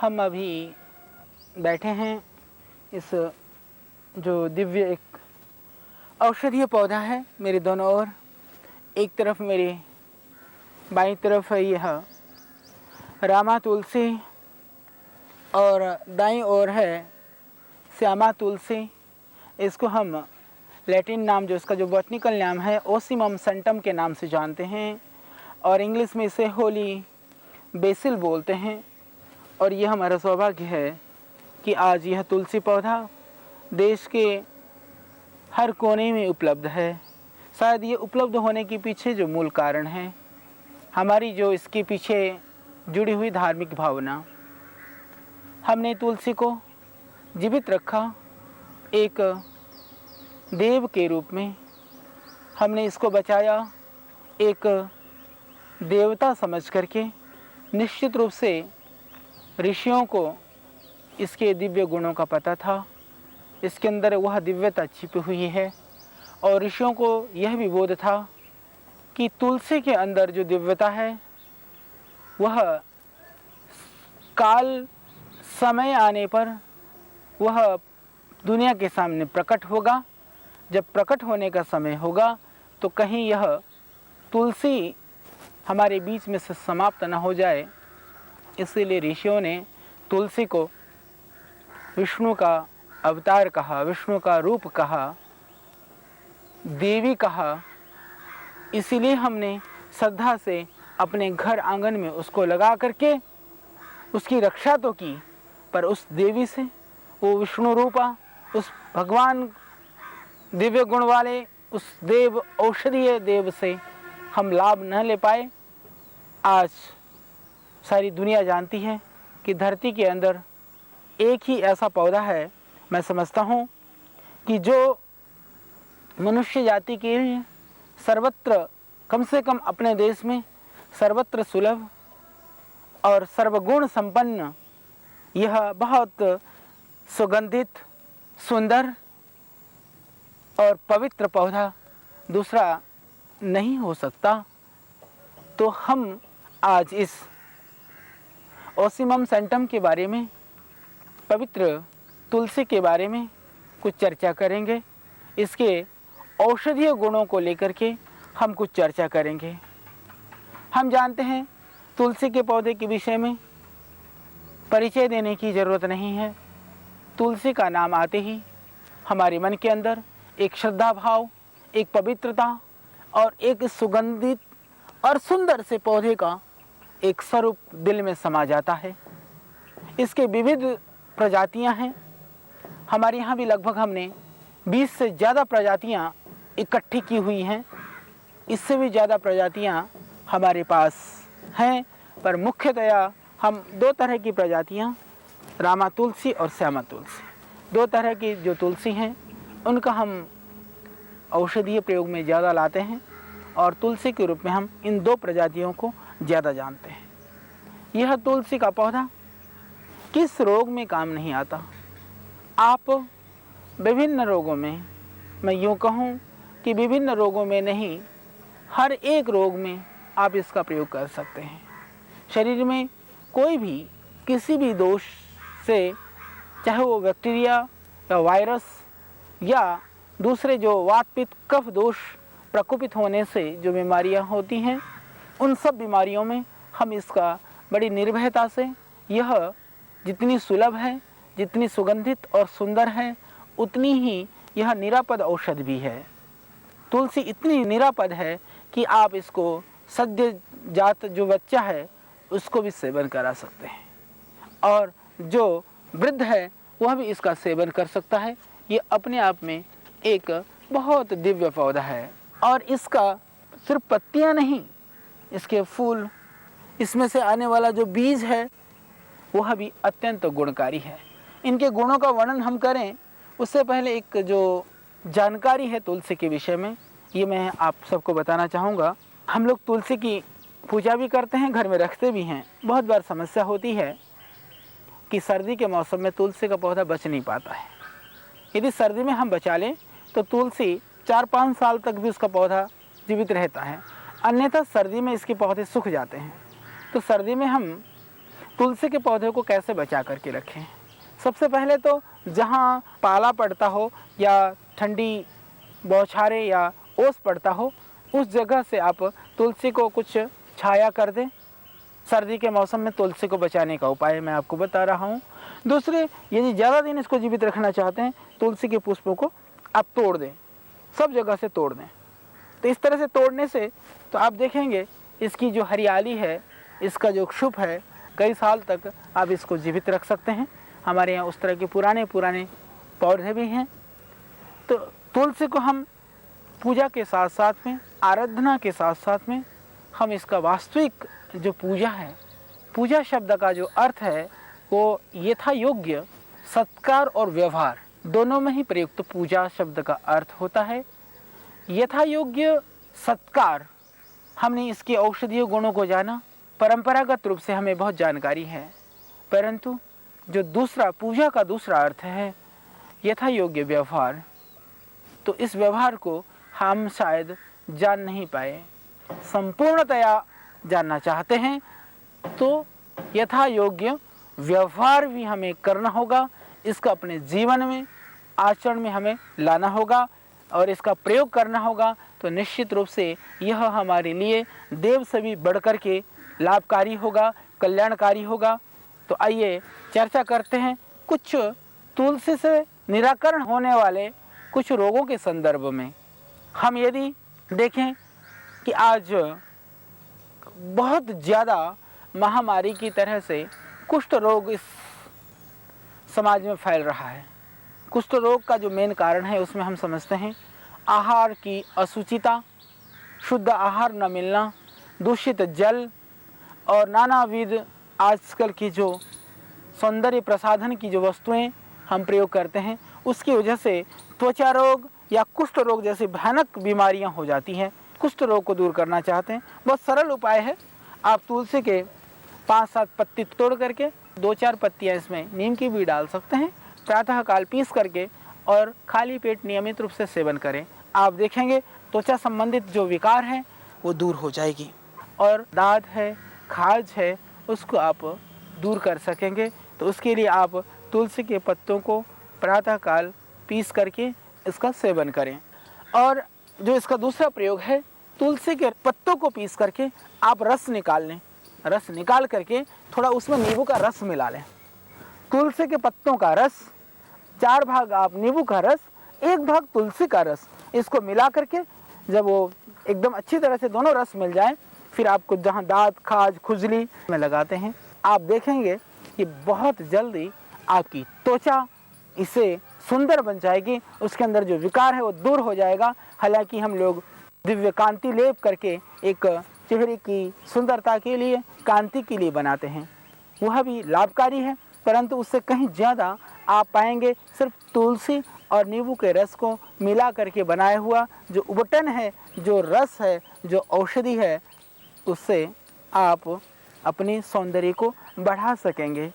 हम अभी बैठे हैं इस जो दिव्य एक औषधीय पौधा है मेरे दोनों ओर, एक तरफ मेरी बाईं तरफ है यह रामा तुलसी और दाईं ओर है श्यामा तुलसी। इसको हम लैटिन नाम जो इसका जो बॉटनिकल नाम है ओसिमम सेंटम के नाम से जानते हैं और इंग्लिश में इसे होली बेसिल बोलते हैं। और यह हमारा सौभाग्य है कि आज यह तुलसी पौधा देश के हर कोने में उपलब्ध है। शायद ये उपलब्ध होने के पीछे जो मूल कारण है हमारी जो इसके पीछे जुड़ी हुई धार्मिक भावना। हमने तुलसी को जीवित रखा एक देव के रूप में, हमने इसको बचाया एक देवता समझ करके। निश्चित रूप से ऋषियों को इसके दिव्य गुणों का पता था, इसके अंदर वह दिव्यता छिपी हुई है और ऋषियों को यह भी बोध था कि तुलसी के अंदर जो दिव्यता है वह काल समय आने पर वह दुनिया के सामने प्रकट होगा। जब प्रकट होने का समय होगा तो कहीं यह तुलसी हमारे बीच में से समाप्त न हो जाए, इसीलिए ऋषियों ने तुलसी को विष्णु का अवतार कहा, विष्णु का रूप कहा, देवी कहा। इसीलिए हमने श्रद्धा से अपने घर आंगन में उसको लगा करके उसकी रक्षा तो की, पर उस देवी से, वो विष्णु रूपा उस भगवान दिव्य गुण वाले उस देव औषधीय देव से हम लाभ न ले पाए। आज सारी दुनिया जानती है कि धरती के अंदर एक ही ऐसा पौधा है, मैं समझता हूँ कि जो मनुष्य जाति के लिए सर्वत्र, कम से कम अपने देश में सर्वत्र सुलभ और सर्वगुण संपन्न यह बहुत सुगंधित, सुंदर और पवित्र पौधा दूसरा नहीं हो सकता। तो हम आज इस ओसिमम सेंटम के बारे में, पवित्र तुलसी के बारे में कुछ चर्चा करेंगे। इसके औषधीय गुणों को लेकर के हम कुछ चर्चा करेंगे। हम जानते हैं तुलसी के पौधे के विषय में परिचय देने की ज़रूरत नहीं है। तुलसी का नाम आते ही हमारे मन के अंदर एक श्रद्धा भाव, एक पवित्रता और एक सुगंधित और सुंदर से पौधे का एक स्वरूप दिल में समा जाता है। इसके विविध प्रजातियां हैं। हमारे यहाँ भी लगभग हमने 20 से ज़्यादा प्रजातियां इकट्ठी की हुई हैं। इससे भी ज़्यादा प्रजातियां हमारे पास हैं, पर मुख्यतया हम दो तरह की प्रजातियां, रामा तुलसी और श्यामा तुलसी, दो तरह की जो तुलसी हैं उनका हम औषधीय प्रयोग में ज़्यादा लाते हैं और तुलसी के रूप में हम इन दो प्रजातियों को ज़्यादा जानते हैं। यह तुलसी का पौधा किस रोग में काम नहीं आता। आप विभिन्न रोगों में, मैं यूँ कहूँ कि विभिन्न रोगों में नहीं, हर एक रोग में आप इसका प्रयोग कर सकते हैं। शरीर में कोई भी किसी भी दोष से, चाहे वो बैक्टीरिया या वायरस या दूसरे जो वात पित्त कफ दोष प्रकोपित होने से जो बीमारियां होती हैं, उन सब बीमारियों में हम इसका बड़ी निर्भयता से, यह जितनी सुलभ है, जितनी सुगंधित और सुंदर है, उतनी ही यह निरापद औषध भी है। तुलसी इतनी निरापद है कि आप इसको सद्य जात जो बच्चा है उसको भी सेवन करा सकते हैं और जो वृद्ध है वह भी इसका सेवन कर सकता है। ये अपने आप में एक बहुत दिव्य पौधा है और इसका सिर्फ पत्तियां नहीं, इसके फूल, इसमें से आने वाला जो बीज है वह भी अत्यंत गुणकारी है। इनके गुणों का वर्णन हम करें उससे पहले एक जो जानकारी है तुलसी के विषय में, ये मैं आप सबको बताना चाहूँगा। हम लोग तुलसी की पूजा भी करते हैं, घर में रखते भी हैं। बहुत बार समस्या होती है कि सर्दी के मौसम में तुलसी का पौधा बच नहीं पाता है। यदि सर्दी में हम बचा लें तो तुलसी 4-5 साल तक भी उसका पौधा जीवित रहता है, अन्यथा सर्दी में इसके पौधे सूख जाते हैं। तो सर्दी में हम तुलसी के पौधे को कैसे बचा करके रखें। सबसे पहले तो जहाँ पाला पड़ता हो या ठंडी बौछारें या ओस पड़ता हो, उस जगह से आप तुलसी को कुछ छाया कर दें। सर्दी के मौसम में तुलसी को बचाने का उपाय मैं आपको बता रहा हूँ। दूसरे, यदि ज़्यादा दिन इसको जीवित रखना चाहते हैं, तुलसी के पुष्पों को आप तोड़ दें, सब जगह से तोड़ दें। तो इस तरह से तोड़ने से तो आप देखेंगे इसकी जो हरियाली है, इसका जो क्षुभ है, कई साल तक आप इसको जीवित रख सकते हैं। हमारे यहाँ उस तरह के पुराने पौधे भी हैं। तो तुलसी को हम पूजा के साथ साथ में, आराधना के साथ साथ में, हम इसका वास्तविक जो पूजा है, पूजा शब्द का जो अर्थ है वो यथा योग्य सत्कार और व्यवहार दोनों में ही प्रयुक्त पूजा शब्द का अर्थ होता है। यथा योग्य सत्कार, हमने इसके औषधीय गुणों को जाना, परंपरागत रूप से हमें बहुत जानकारी है, परंतु जो दूसरा पूजा का दूसरा अर्थ है यथा योग्य व्यवहार, तो इस व्यवहार को हम शायद जान नहीं पाए। संपूर्णतया जानना चाहते हैं तो यथा योग्य व्यवहार भी हमें करना होगा, इसका अपने जीवन में, आचरण में हमें लाना होगा और इसका प्रयोग करना होगा। तो निश्चित रूप से यह हमारे लिए देव से भी बढ़कर के लाभकारी होगा, कल्याणकारी होगा। तो आइए चर्चा करते हैं कुछ तुलसी से निराकरण होने वाले कुछ रोगों के संदर्भ में। हम यदि देखें कि आज बहुत ज़्यादा महामारी की तरह से कुष्ठ रोग इस समाज में फैल रहा है। कुष्ठ रोग का जो मेन कारण है उसमें हम समझते हैं आहार की असुचिता, शुद्ध आहार न मिलना, दूषित जल और नानाविध आजकल की जो सौंदर्य प्रसाधन की जो वस्तुएं हम प्रयोग करते हैं, उसकी वजह से त्वचा रोग या कुष्ठ रोग जैसी भयानक बीमारियां हो जाती हैं। कुष्ठ रोग को दूर करना चाहते हैं, बहुत सरल उपाय है। आप तुलसी के 5-7 पत्ती तोड़ करके 2-4 पत्तियां इसमें नीम की भी डाल सकते हैं, प्रातःकाल पीस करके और खाली पेट नियमित रूप से सेवन करें। आप देखेंगे त्वचा संबंधित जो विकार है वो दूर हो जाएगी और दाद है, खाज है, उसको आप दूर कर सकेंगे। तो उसके लिए आप तुलसी के पत्तों को प्रातःकाल पीस करके इसका सेवन करें। और जो इसका दूसरा प्रयोग है, तुलसी के पत्तों को पीस करके आप रस निकाल लें, रस निकाल करके थोड़ा उसमें नींबू का रस मिला लें। तुलसी के पत्तों का रस, 4 भाग आप नींबू का रस, 1 भाग तुलसी का रस, इसको मिला करके जब वो एकदम अच्छी तरह से दोनों रस मिल जाए, फिर आपको जहाँ दांत, खाज, खुजली में लगाते हैं, आप देखेंगे कि बहुत जल्दी आपकी त्वचा इसे सुंदर बन जाएगी, उसके अंदर जो विकार है वो दूर हो जाएगा। हालांकि हम लोग दिव्य कांति लेप करके एक चेहरे की सुंदरता के लिए, कांति के लिए बनाते हैं, वह भी लाभकारी है, परंतु उससे कहीं ज़्यादा आप पाएंगे सिर्फ तुलसी और नींबू के रस को मिला करके बनाया हुआ जो उबटन है, जो रस है, जो औषधि है, उससे आप अपनी सौंदर्य को बढ़ा सकेंगे।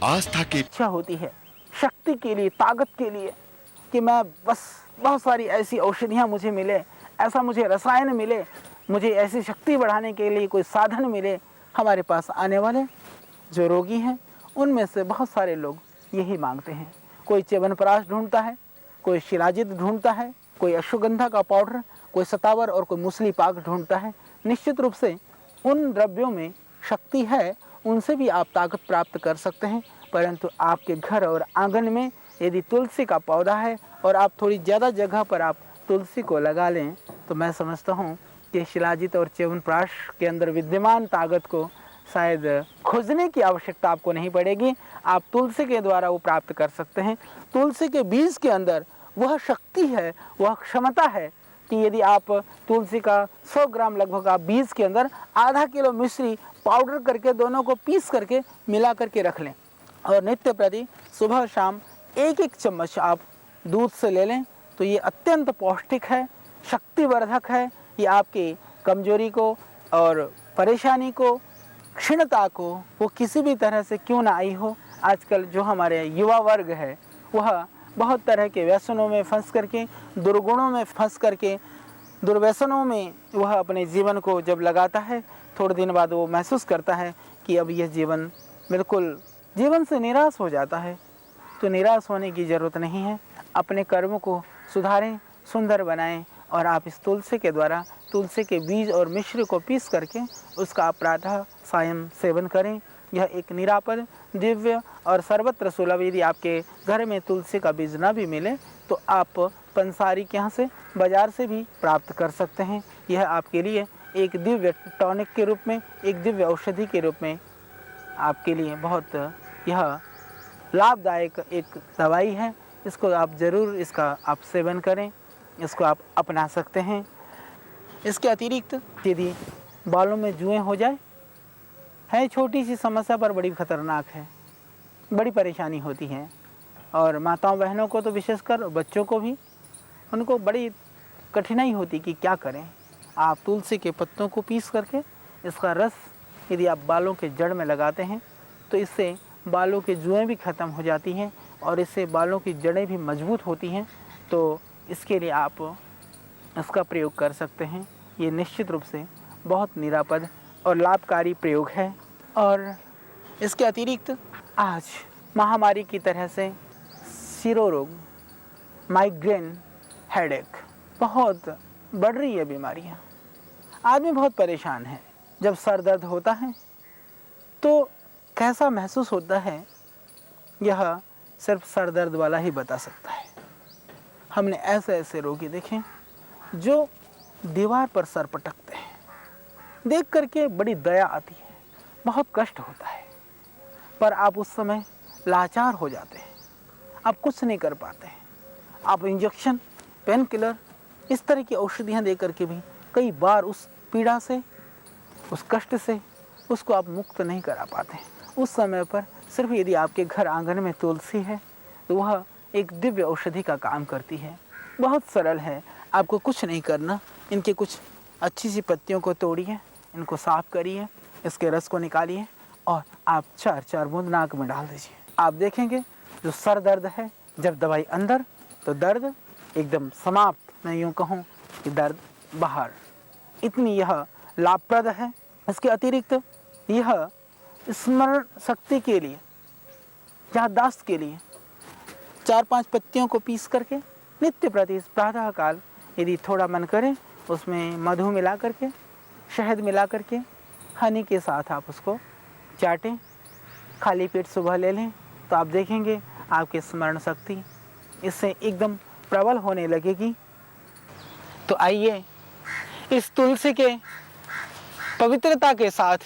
आस्था की इच्छा होती है शक्ति के लिए, ताकत के लिए, कि मैं बस बहुत सारी ऐसी औषधियाँ मुझे मिले, ऐसा मुझे रसायन मिले, मुझे ऐसी शक्ति बढ़ाने के लिए कोई साधन मिले। हमारे पास आने वाले जो रोगी हैं उनमें से बहुत सारे लोग यही मांगते हैं। कोई च्यवनप्राश ढूंढता है, कोई शिलाजित ढूंढता है, कोई अश्वगंधा का पाउडर, कोई सतावर और कोई मूसली पाक ढूंढता है। निश्चित रूप से उन द्रव्यों में शक्ति है, उनसे भी आप ताकत प्राप्त कर सकते हैं, परंतु आपके घर और आंगन में यदि तुलसी का पौधा है और आप थोड़ी ज़्यादा जगह पर आप तुलसी को लगा लें, तो मैं समझता हूँ कि शिलाजित और च्यवनप्राश के अंदर विद्यमान ताकत को शायद खोजने की आवश्यकता आपको नहीं पड़ेगी, आप तुलसी के द्वारा वो प्राप्त कर सकते हैं। तुलसी के बीज के अंदर वह शक्ति है, वह क्षमता है कि यदि आप तुलसी का 100 ग्राम लगभग आप बीज के अंदर आधा किलो मिश्री पाउडर करके दोनों को पीस करके मिला करके रख लें और नित्य प्रति सुबह शाम 1-1 चम्मच आप दूध से ले लें, तो ये अत्यंत पौष्टिक है, शक्तिवर्धक है। ये आपकी कमजोरी को और परेशानी को, क्षीणता को, वो किसी भी तरह से क्यों ना आई हो, आजकल जो हमारे युवा वर्ग है वह बहुत तरह के व्यसनों में फंस करके, दुर्गुणों में फंस करके दुर्व्यसनों में वह अपने जीवन को जब लगाता है, थोड़े दिन बाद वो महसूस करता है कि अब यह जीवन बिल्कुल जीवन से निराश हो जाता है। तो निराश होने की ज़रूरत नहीं है, अपने कर्म को सुधारें, सुंदर बनाएं और आप इस तुलसी के द्वारा तुलसी के बीज और मिश्र को पीस करके उसका आप प्रातः सायं सेवन करें। यह एक निरापद, दिव्य और सर्वत्र सुलभ। यदि आपके घर में तुलसी का बीज ना भी मिले तो आप पंसारी के यहाँ से, बाज़ार से भी प्राप्त कर सकते हैं। यह आपके लिए एक दिव्य टॉनिक के रूप में, एक दिव्य औषधि के रूप में आपके लिए बहुत यह लाभदायक एक दवाई है। इसको आप ज़रूर इसका आप सेवन करें, इसको आप अपना सकते हैं। इसके अतिरिक्त यदि बालों में जुएँ हो जाए, है छोटी सी समस्या पर बड़ी खतरनाक है, बड़ी परेशानी होती है और माताओं बहनों को तो विशेषकर, बच्चों को भी, उनको बड़ी कठिनाई होती कि क्या करें। आप तुलसी के पत्तों को पीस करके इसका रस यदि आप बालों के जड़ में लगाते हैं तो इससे बालों के जुएँ भी ख़त्म हो जाती हैं और इससे बालों की जड़ें भी मजबूत होती हैं। तो इसके लिए आप इसका प्रयोग कर सकते हैं। ये निश्चित रूप से बहुत निरापद और लाभकारी प्रयोग है। और इसके अतिरिक्त आज महामारी की तरह से शिरोरोग, माइग्रेन, हेडेक बहुत बढ़ रही है बीमारियाँ। आदमी बहुत परेशान है। जब सर दर्द होता है तो कैसा महसूस होता है, यह सिर्फ सर दर्द वाला ही बता सकता है। हमने ऐसे ऐसे रोगी देखे जो दीवार पर सर पटकते हैं, देख करके बड़ी दया आती है, बहुत कष्ट होता है, पर आप उस समय लाचार हो जाते हैं, आप कुछ नहीं कर पाते हैं। आप इंजेक्शन, पेन किलर, इस तरह की औषधियाँ दे करके भी कई बार उस पीड़ा से, उस कष्ट से उसको आप मुक्त नहीं करा पाते हैं। उस समय पर सिर्फ यदि आपके घर आंगन में तुलसी है तो वह एक दिव्य औषधि का काम करती है। बहुत सरल है, आपको कुछ नहीं करना। इनके कुछ अच्छी सी पत्तियों को तोड़िए, इनको साफ़ करिए, इसके रस को निकालिए और आप 4-4 बूंद नाक में डाल दीजिए। आप देखेंगे जो सर दर्द है, जब दवाई अंदर तो दर्द एकदम समाप्त, मैं यूँ कहूँ कि दर्द बाहर। इतनी यह लाभप्रद है। इसके अतिरिक्त यह स्मरण शक्ति के लिए, याददाश्त के लिए 4-5 पत्तियों को पीस करके नित्य प्रति प्रातः काल यदि थोड़ा मन करे उसमें मधु मिला करके, शहद मिला करके, हनी के साथ आप उसको चाटें, खाली पेट सुबह ले लें तो आप देखेंगे आपकी स्मरण शक्ति इससे एकदम प्रबल होने लगेगी। तो आइए इस तुलसी के पवित्रता के साथ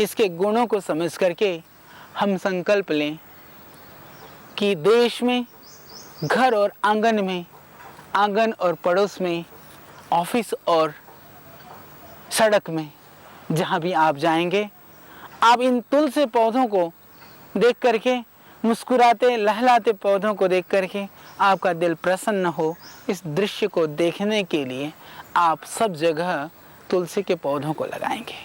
इसके गुणों को समझ करके हम संकल्प लें कि देश में, घर और आंगन में, आंगन और पड़ोस में, ऑफिस और सड़क में, जहाँ भी आप जाएंगे, आप इन तुलसी पौधों को देख करके, मुस्कुराते लहलाते पौधों को देख करके आपका दिल प्रसन्न हो। इस दृश्य को देखने के लिए आप सब जगह तुलसी के पौधों को लगाएंगे।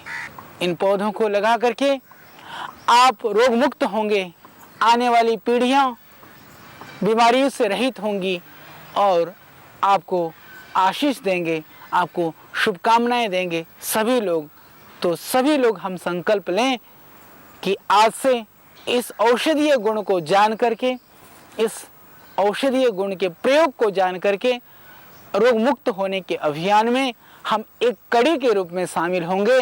इन पौधों को लगा करके आप रोग मुक्त होंगे, आने वाली पीढ़ियां बीमारियों से रहित होंगी और आपको आशीष देंगे, आपको शुभकामनाएं देंगे सभी लोग। तो सभी लोग हम संकल्प लें कि आज से इस औषधीय गुण को जान करके, इस औषधीय गुण के प्रयोग को जान करके रोग मुक्त होने के अभियान में हम एक कड़ी के रूप में शामिल होंगे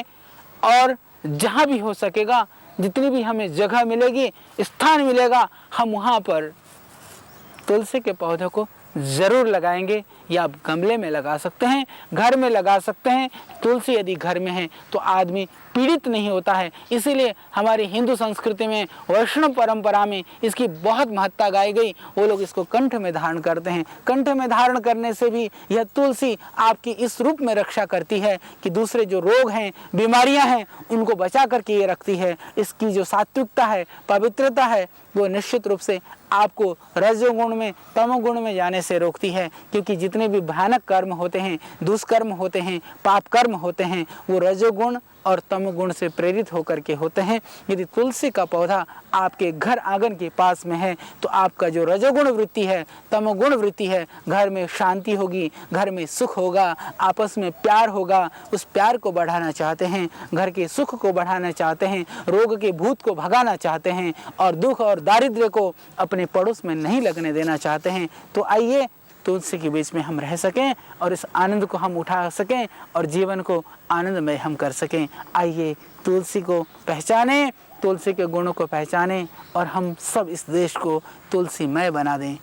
और जहाँ भी हो सकेगा, जितनी भी हमें जगह मिलेगी, स्थान मिलेगा, हम वहाँ पर तुलसी के पौधों को ज़रूर लगाएंगे। या आप गमले में लगा सकते हैं, घर में लगा सकते हैं। तुलसी यदि घर में है तो आदमी पीड़ित नहीं होता है। इसीलिए हमारी हिंदू संस्कृति में, वैष्णव परंपरा में इसकी बहुत महत्ता गाई गई। वो लोग इसको कंठ में धारण करते हैं। कंठ में धारण करने से भी यह तुलसी आपकी इस रूप में रक्षा करती है कि दूसरे जो रोग हैं, बीमारियां हैं, उनको बचा करके ये रखती है। इसकी जो सात्विकता है, पवित्रता है, वो निश्चित रूप से आपको रजोगुण में, तमोगुण में जाने से रोकती है। क्योंकि जितने भी भयानक कर्म होते हैं, दुष्कर्म होते हैं, पाप कर्म होते हैं, वो रजोगुण, और तमोगुण से प्रेरित होकर के होते हैं। यदि तुलसी का पौधा आपके घर आंगन के पास में है तो आपका जो रजोगुण वृत्ति है, तमोगुण वृत्ति है, घर में शांति होगी, घर में सुख होगा, आपस में प्यार होगा। उस प्यार को बढ़ाना चाहते हैं, घर के सुख को बढ़ाना चाहते हैं, रोग के भूत को भगाना चाहते हैं और दुख और दारिद्र्य को अपने पड़ोस में नहीं लगने देना चाहते हैं, तो आइए तुलसी के बीच में हम रह सकें और इस आनंद को हम उठा सकें और जीवन को आनंदमय हम कर सकें। आइए तुलसी को पहचानें, तुलसी के गुणों को पहचानें और हम सब इस देश को तुलसीमय बना दें।